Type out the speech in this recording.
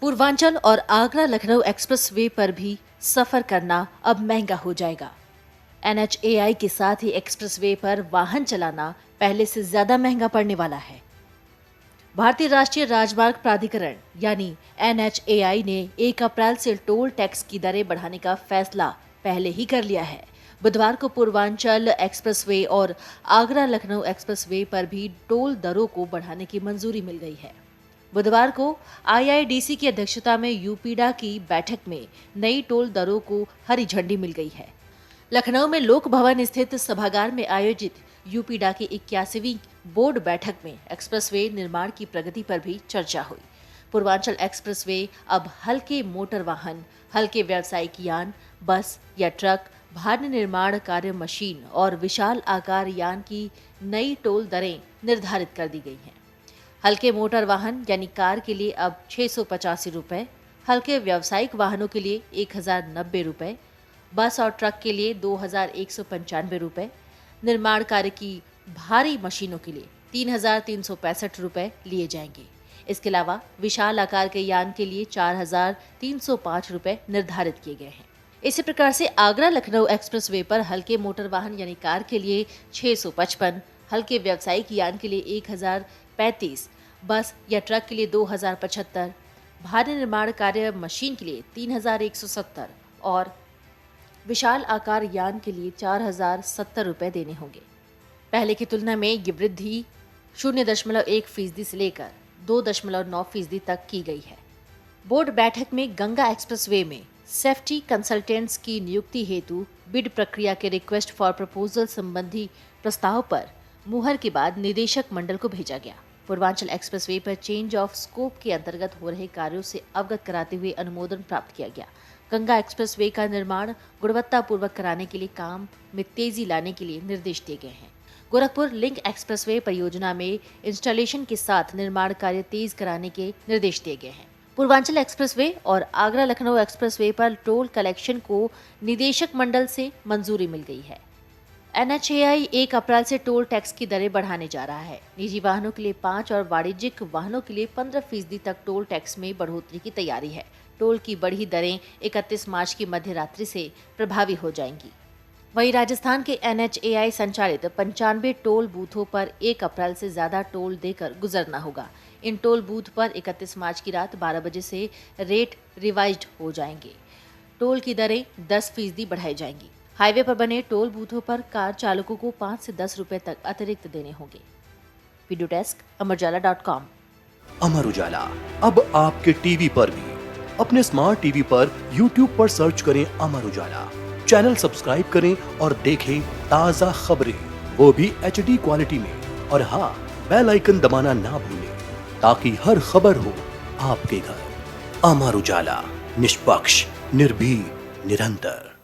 पूर्वांचल और आगरा लखनऊ एक्सप्रेसवे पर भी सफर करना अब महंगा हो जाएगा। NHAI के साथ ही एक्सप्रेसवे पर वाहन चलाना पहले से ज्यादा महंगा पड़ने वाला है। भारतीय राष्ट्रीय राजमार्ग प्राधिकरण यानी NHAI ने 1 अप्रैल से टोल टैक्स की दरें बढ़ाने का फैसला पहले ही कर लिया है। बुधवार को पूर्वांचल एक्सप्रेसवे और आगरा लखनऊ एक्सप्रेसवे पर भी टोल दरों को बढ़ाने की मंजूरी मिल गई है। बुधवार को IIDC की अध्यक्षता में यूपीडा की बैठक में नई टोल दरों को हरी झंडी मिल गई है। लखनऊ में लोक भवन स्थित सभागार में आयोजित यूपीडा की 81वीं बोर्ड बैठक में एक्सप्रेसवे निर्माण की प्रगति पर भी चर्चा हुई। पूर्वांचल एक्सप्रेसवे अब हल्के मोटर वाहन, हल्के व्यावसायिक यान, बस या ट्रक, भार निर्माण कार्य मशीन और विशाल आकार यान की नई टोल दरें निर्धारित कर दी गई हैं। हल्के मोटर वाहन यानी कार के लिए अब 685 रुपये, हल्के व्यावसायिक वाहनों के लिए 1090 रुपये, बस और ट्रक के लिए 2195 रुपये, निर्माण कार्य की भारी मशीनों के लिए 3365 रुपये लिए जाएंगे। इसके अलावा विशाल आकार के यान के लिए 4305 रुपये निर्धारित किए गए हैं। इसी प्रकार से आगरा लखनऊ एक्सप्रेसवे पर हल्के मोटर वाहन यानी कार के लिए 655, हल्के व्यावसायिक यान के लिए 1035, बस या ट्रक के लिए 2075, भारी निर्माण कार्य मशीन के लिए 3170 और विशाल आकार यान के लिए 4070 रुपये देने होंगे। पहले की तुलना में ये वृद्धि 0.1% से लेकर 2.9% तक की गई है। बोर्ड बैठक में गंगा एक्सप्रेसवे में सेफ्टी कंसल्टेंट्स की नियुक्ति हेतु बिड प्रक्रिया के रिक्वेस्ट फॉर प्रपोजल संबंधी प्रस्ताव पर मुहर के बाद निदेशक मंडल को भेजा गया। पूर्वांचल एक्सप्रेसवे पर चेंज ऑफ स्कोप के अंतर्गत हो रहे कार्यों से अवगत कराते हुए अनुमोदन प्राप्त किया गया। गंगा एक्सप्रेसवे का निर्माण गुणवत्तापूर्वक कराने के लिए काम में तेजी लाने के लिए निर्देश दिए गए हैं। गोरखपुर लिंक एक्सप्रेसवे परियोजना में इंस्टॉलेशन के साथ निर्माण कार्य तेज कराने के निर्देश दिए गए हैं। पूर्वांचल एक्सप्रेसवे और आगरा लखनऊ एक्सप्रेसवे पर टोल कलेक्शन को निदेशक मंडल से मंजूरी मिल गई है। NHAI 1 अप्रैल से टोल टैक्स की दरें बढ़ाने जा रहा है। निजी वाहनों के लिए 5 और वाणिज्यिक वाहनों के लिए 15% तक टोल टैक्स में बढ़ोतरी की तैयारी है। टोल की बढ़ी दरें 31 मार्च की मध्य रात्रि से प्रभावी हो जाएंगी। वहीं राजस्थान के NHAI संचालित 95 टोल बूथों पर 1 अप्रैल से ज्यादा टोल देकर गुजरना होगा। इन टोल बूथ पर 31 मार्च की रात 12 बजे से रेट रिवाइज्ड हो जाएंगे। टोल की दरें 10% बढ़ाई जाएंगी। हाईवे पर बने टोल बूथों पर कार चालकों को 5 से 10 रुपए तक अतिरिक्त देने होंगे। Video desk amarujala.com। Amar Ujala अब आपके टीवी पर भी। अपने स्मार्ट टीवी पर YouTube पर सर्च करें अमर उजाला, चैनल सब्सक्राइब करें और देखें ताजा खबरें, वो भी HD क्वालिटी में। और हाँ, बेल आइकन दबाना ना भूलें ताकि हर खबर हो आपके घर। अमर उजाला, निष्पक्ष, निर्भीक, निरंतर।